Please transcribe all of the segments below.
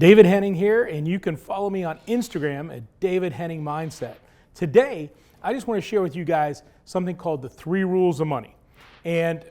David Henning here, and you can follow me on Instagram at David Henning Mindset. Today, I just want to share with you guys something called the 3 rules of money. And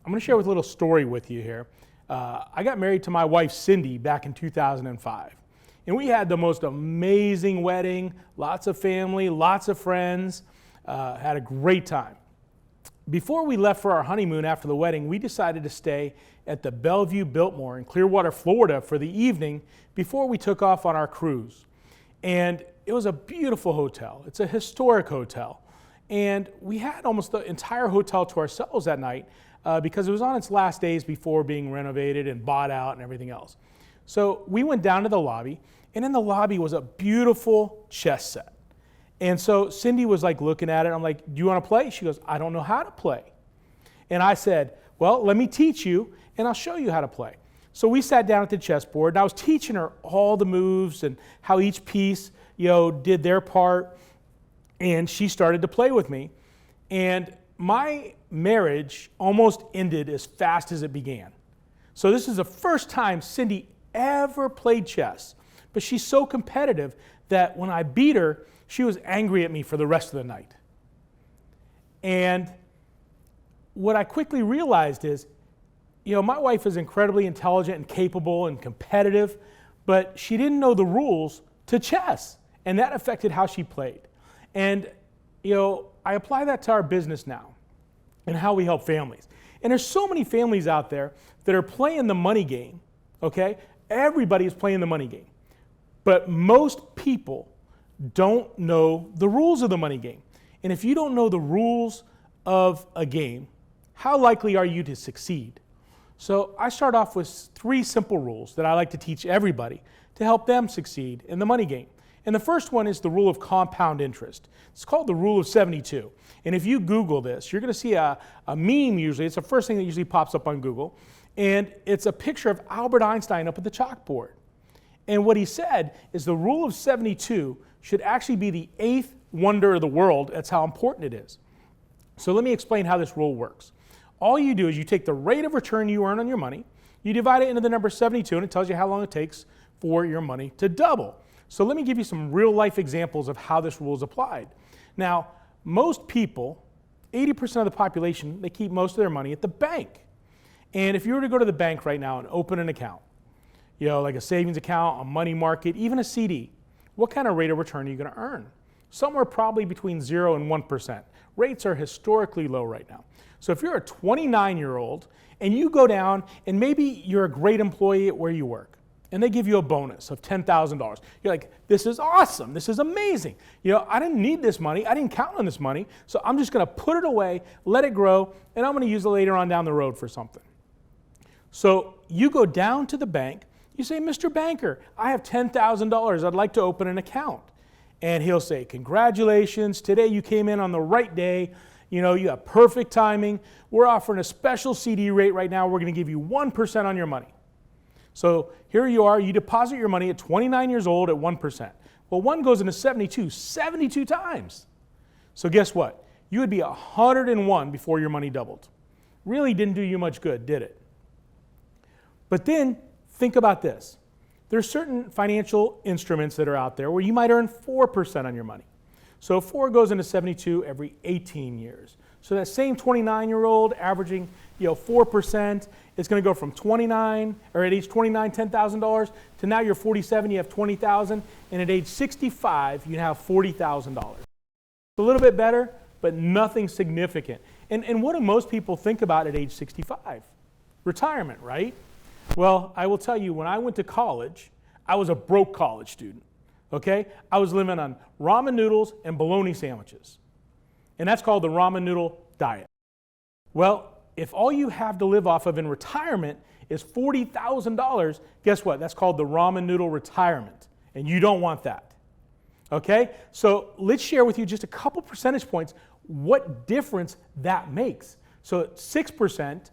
I'm going to share a little story with you here. I got married to my wife, Cindy, back in 2005. And we had the most amazing wedding, lots of family, lots of friends, had a great time. Before we left for our honeymoon after the wedding, we decided to stay at the Bellevue Biltmore in Clearwater, Florida for the evening before we took off on our cruise. And it was a beautiful hotel. It's a historic hotel. And we had almost the entire hotel to ourselves that night because it was on its last days before being renovated and bought out and everything else. So we went down to the lobby, and in the lobby was a beautiful chess set. And so Cindy was like looking at it. I'm like, do you want to play? She goes, I don't know how to play. And I said, well, let me teach you and I'll show you how to play. So we sat down at the chessboard and I was teaching her all the moves and how each piece, did their part. And she started to play with me. And my marriage almost ended as fast as it began. So this is the first time Cindy ever played chess. But she's so competitive that when I beat her, she was angry at me for the rest of the night. And what I quickly realized is, my wife is incredibly intelligent and capable and competitive, but she didn't know the rules to chess, and that affected how she played. And, I apply that to our business now and how we help families. And there's so many families out there that are playing the money game, okay? Everybody is playing the money game. But most people don't know the rules of the money game. And if you don't know the rules of a game, how likely are you to succeed? So I start off with 3 simple rules that I like to teach everybody to help them succeed in the money game. And the first one is the rule of compound interest. It's called the rule of 72. And if you Google this, you're going to see a meme usually. It's the first thing that usually pops up on Google. And it's a picture of Albert Einstein up at the chalkboard. And what he said is the rule of 72 should actually be the 8th wonder of the world. That's how important it is. So let me explain how this rule works. All you do is you take the rate of return you earn on your money, you divide it into the number 72, and it tells you how long it takes for your money to double. So let me give you some real life examples of how this rule is applied. Now, most people, 80% of the population, they keep most of their money at the bank. And if you were to go to the bank right now and open an account, like a savings account, a money market, even a CD, what kind of rate of return are you going to earn? Somewhere probably between 0 and 1%. Rates are historically low right now. So if you're a 29-year-old and you go down and maybe you're a great employee at where you work and they give you a bonus of $10,000, you're like, this is awesome, this is amazing. I didn't need this money, I didn't count on this money, so I'm just going to put it away, let it grow, and I'm going to use it later on down the road for something. So you go down to the bank, you say, Mr. Banker, I have $10,000. I'd like to open an account. And he'll say, congratulations, today you came in on the right day. You have perfect timing. We're offering a special CD rate right now. We're going to give you 1% on your money. So here you are. You deposit your money at 29 years old at 1%. Well, 1 goes into 72 times. So guess what? You would be 101 before your money doubled. Really didn't do you much good, did it? But then, think about this. There's certain financial instruments that are out there where you might earn 4% on your money. So 4 goes into 72 every 18 years. So that same 29-year-old averaging 4% is going to go from 29, or at age 29, $10,000, to now you're 47, you have $20,000, and at age 65, you have $40,000. It's a little bit better, but nothing significant. And what do most people think about at age 65? Retirement, right? Well, I will tell you, when I went to college, I was a broke college student, okay? I was living on ramen noodles and bologna sandwiches. And that's called the ramen noodle diet. Well, if all you have to live off of in retirement is $40,000, guess what? That's called the ramen noodle retirement. And you don't want that, okay? So let's share with you just a couple percentage points what difference that makes. So at 6%,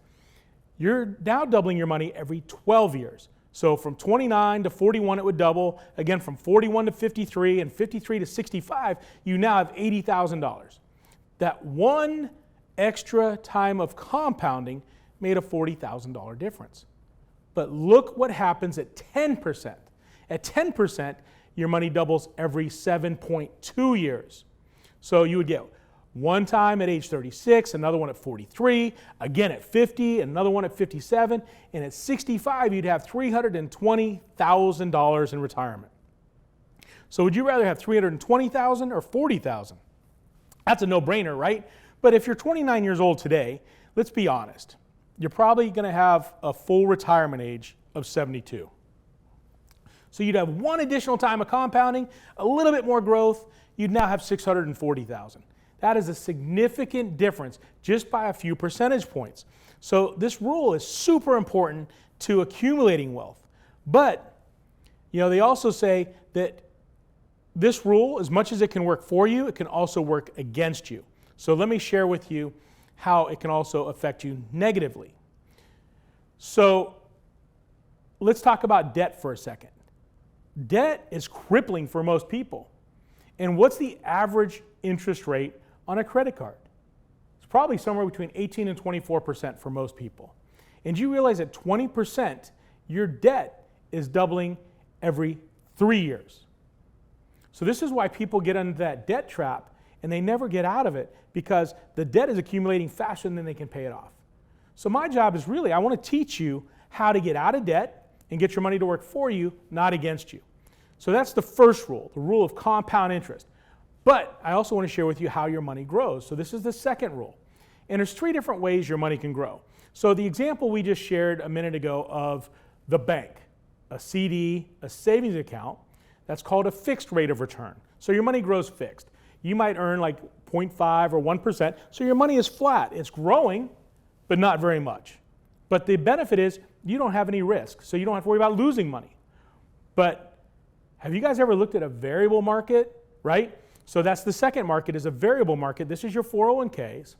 you're now doubling your money every 12 years. So from 29 to 41, it would double. Again, from 41 to 53 and 53 to 65, you now have $80,000. That one extra time of compounding made a $40,000 difference. But look what happens at 10%. At 10%, your money doubles every 7.2 years. So you would get one time at age 36, another one at 43, again at 50, another one at 57, and at 65, you'd have $320,000 in retirement. So would you rather have $320,000 or $40,000? That's a no-brainer, right? But if you're 29 years old today, let's be honest, you're probably going to have a full retirement age of 72. So you'd have one additional time of compounding, a little bit more growth, you'd now have $640,000. That is a significant difference just by a few percentage points. So this rule is super important to accumulating wealth. But, they also say that this rule, as much as it can work for you, it can also work against you. So let me share with you how it can also affect you negatively. So let's talk about debt for a second. Debt is crippling for most people. And what's the average interest rate on a credit card? It's probably somewhere between 18 and 24% for most people. And you realize at 20%, your debt is doubling every 3 years. So this is why people get into that debt trap and they never get out of it, because the debt is accumulating faster than they can pay it off. So my job is really, I want to teach you how to get out of debt and get your money to work for you, not against you. So that's the first rule, the rule of compound interest. But I also want to share with you how your money grows. So this is the second rule. And there's 3 different ways your money can grow. So the example we just shared a minute ago of the bank, a CD, a savings account, that's called a fixed rate of return. So your money grows fixed. You might earn like 0.5 or 1%, so your money is flat. It's growing, but not very much. But the benefit is you don't have any risk, so you don't have to worry about losing money. But have you guys ever looked at a variable market, right? So that's the second market, is a variable market. This is your 401ks.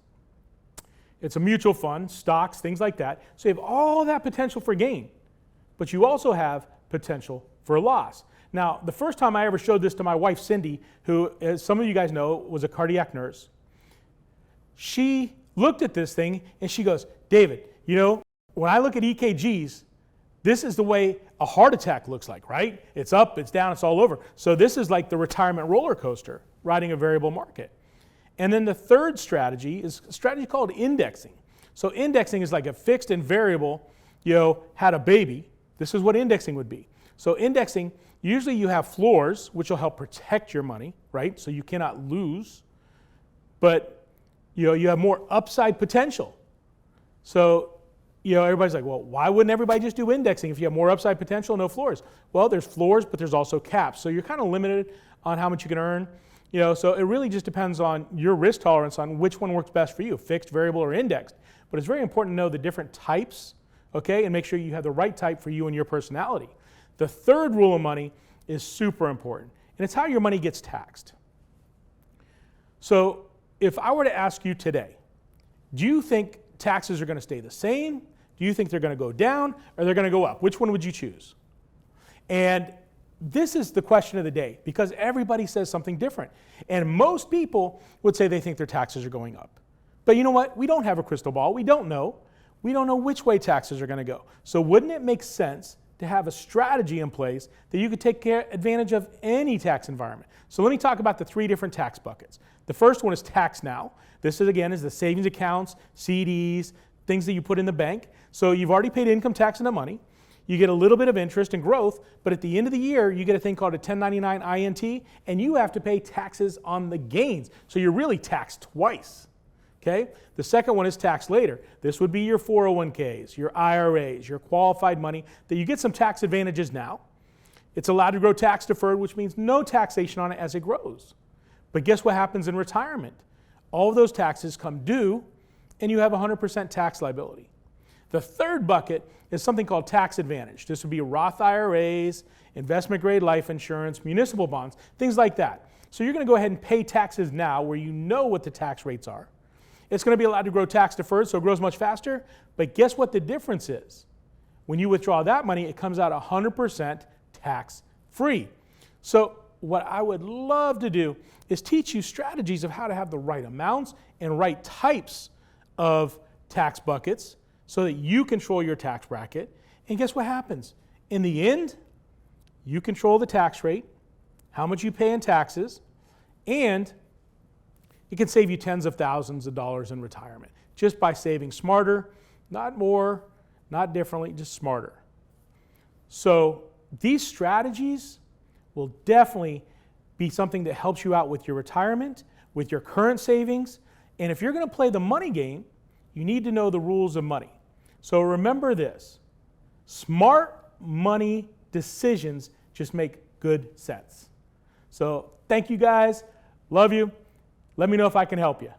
It's a mutual fund, stocks, things like that. So you have all that potential for gain, but you also have potential for loss. Now, the first time I ever showed this to my wife, Cindy, who, as some of you guys know, was a cardiac nurse, she looked at this thing and she goes, David, when I look at EKGs, this is the way a heart attack looks like, right? It's up, it's down, it's all over. So this is like the retirement roller coaster, riding a variable market. And then the third strategy is a strategy called indexing. So indexing is like a fixed and variable, had a baby. This is what indexing would be. So indexing, usually you have floors, which will help protect your money, right? So you cannot lose, but you have more upside potential. So everybody's like, well, why wouldn't everybody just do indexing if you have more upside potential, no floors? Well, there's floors, but there's also caps. So you're kind of limited on how much you can earn. So it really just depends on your risk tolerance on which one works best for you, fixed, variable, or indexed. But it's very important to know the different types, okay, and make sure you have the right type for you and your personality. The third rule of money is super important, and it's how your money gets taxed. So if I were to ask you today, do you think taxes are going to stay the same? Do you think they're going to go down, or they're going to go up? Which one would you choose? And this is the question of the day, because everybody says something different. And most people would say they think their taxes are going up. But you know what? We don't have a crystal ball. We don't know. We don't know which way taxes are going to go. So wouldn't it make sense to have a strategy in place that you could take advantage of any tax environment? So let me talk about the 3 different tax buckets. The first one is tax now. This is, again, is the savings accounts, CDs, things that you put in the bank. So you've already paid income tax on the money. You get a little bit of interest and growth, but at the end of the year, you get a thing called a 1099 INT, and you have to pay taxes on the gains. So you're really taxed twice, okay? The second one is tax later. This would be your 401ks, your IRAs, your qualified money, that you get some tax advantages now. It's allowed to grow tax deferred, which means no taxation on it as it grows. But guess what happens in retirement? All of those taxes come due, and you have 100% tax liability. The third bucket is something called tax advantage. This would be Roth IRAs, investment grade life insurance, municipal bonds, things like that. So you're going to go ahead and pay taxes now where you know what the tax rates are. It's going to be allowed to grow tax deferred, so it grows much faster. But guess what the difference is? When you withdraw that money, it comes out 100% tax free. So what I would love to do is teach you strategies of how to have the right amounts and right types of tax buckets so that you control your tax bracket. And guess what happens? In the end, you control the tax rate, how much you pay in taxes, and it can save you tens of thousands of dollars in retirement just by saving smarter, not more, not differently, just smarter. So these strategies will definitely be something that helps you out with your retirement, with your current savings. And if you're going to play the money game, you need to know the rules of money. So remember this: smart money decisions just make good sense. So thank you guys. Love you. Let me know if I can help you.